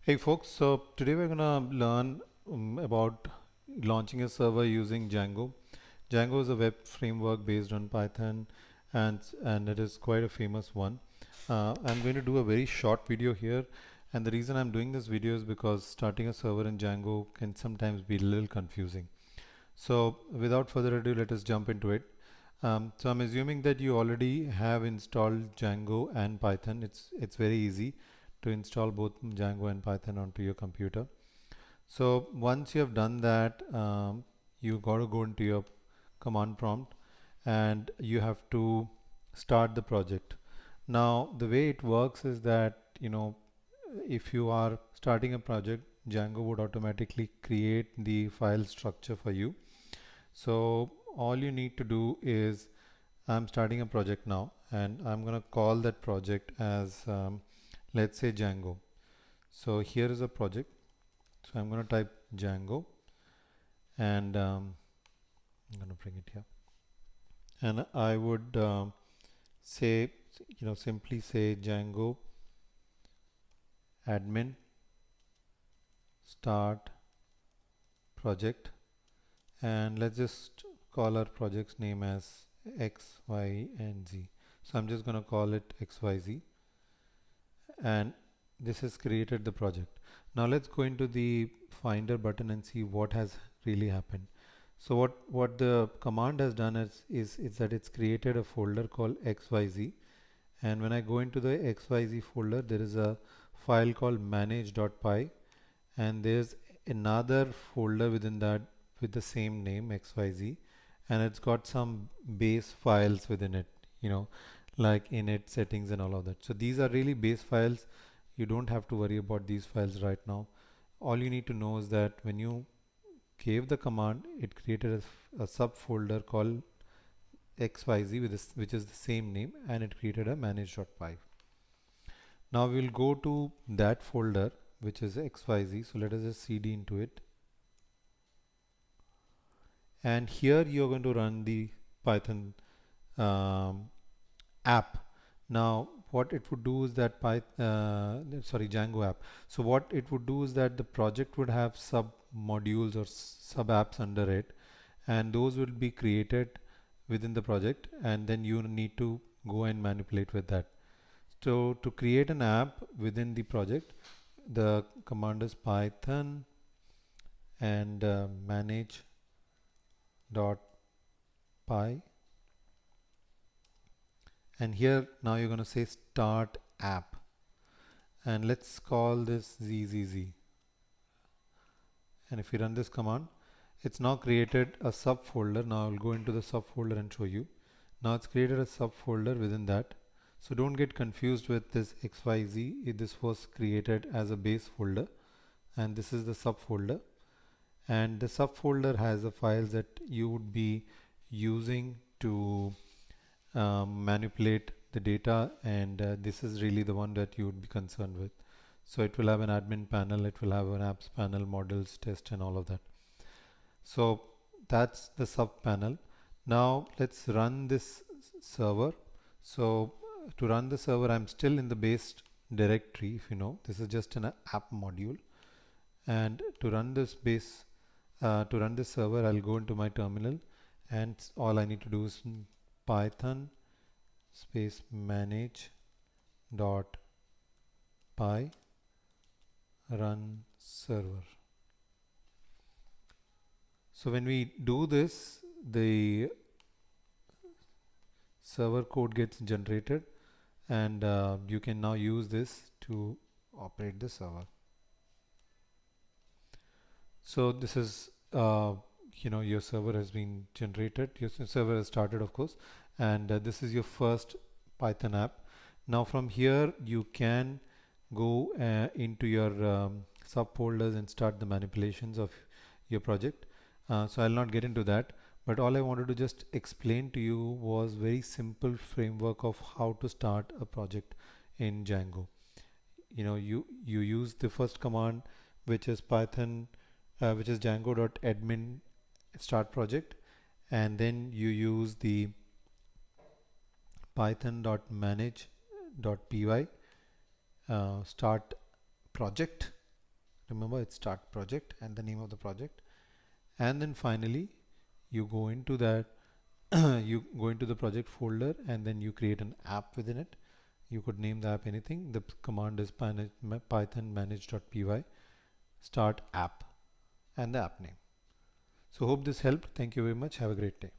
Hey folks, so today we're gonna learn about launching a server using Django. Django is a web framework based on Python, and it is quite a famous one. I'm going to do a very short video here, and the reason I'm doing this video is because starting a server in Django can sometimes be a little confusing. So without further ado, let us jump into it. So I'm assuming that you already have installed Django and Python. It's very easy to install both Django and Python onto your computer. So once you have done that, you got to go into your command prompt and you have to start the project. Now the way it works is that if you are starting a project, Django would automatically create the file structure for you. So all you need to do is I'm starting a project now and I'm gonna call that project as let's say Django. So here is a project. So I'm gonna type Django and I'm gonna bring it here. And I would say, simply say Django admin start project, and let's just call our project's name as X, Y, and Z. So I'm just going to call it XYZ, and this has created the project. Now let's go into the Finder button and see what has really happened. So what the command has done is that it's created a folder called XYZ, and when I go into the XYZ folder, there is a file called manage.py, and there's another folder within that with the same name XYZ, and it's got some base files within it, like init settings and all of that. So these are really base files. You don't have to worry about these files right now. All you need to know is that when you gave the command, it created a subfolder called XYZ with this, which is the same name, and it created a manage.py. Now we'll go to that folder which is XYZ. So let us just cd into it, and here you're going to run the Python app. Now what it would do is that Django app. So what it would do is that the project would have sub modules or sub apps under it, and those will be created within the project, and then you need to go and manipulate with that. So to create an app within the project, the command is python and manage.py, and here now you're going to say start app, and let's call this ZZZ. And if you run this command, it's now created a subfolder. Now I'll go into the subfolder and show you. Now it's created a subfolder within that. So don't get confused with this XYZ. This was created as a base folder, and this is the subfolder. And the subfolder has the files that you would be using to manipulate the data, and this is really the one that you would be concerned with. So it will have an admin panel, it will have an apps panel, models, test, and all of that. So that's the sub panel. Now let's run this server. So to run the server, I'm still in the base directory. If you know, this is just an app module, and to run this server, I'll go into my terminal, and all I need to do is python space manage dot py run server. So when we do this, the server code gets generated, and you can now use this to operate the server. So this is your server has been generated, your server has started, of course, and this is your first Python app. Now from here you can go into your subfolders and start the manipulations of your project. So I'll not get into that, but all I wanted to just explain to you was very simple framework of how to start a project in Django. You use the first command, which is Python, which is Django.admin start project, and then you use the python.manage.py start project, Remember, it's start project and the name of the project. And then finally, you go into that you go into the project folder and then you create an app within it. You could name the app anything. The command is python manage.py start app and the app name. So hope this helped. Thank you very much. Have a great day.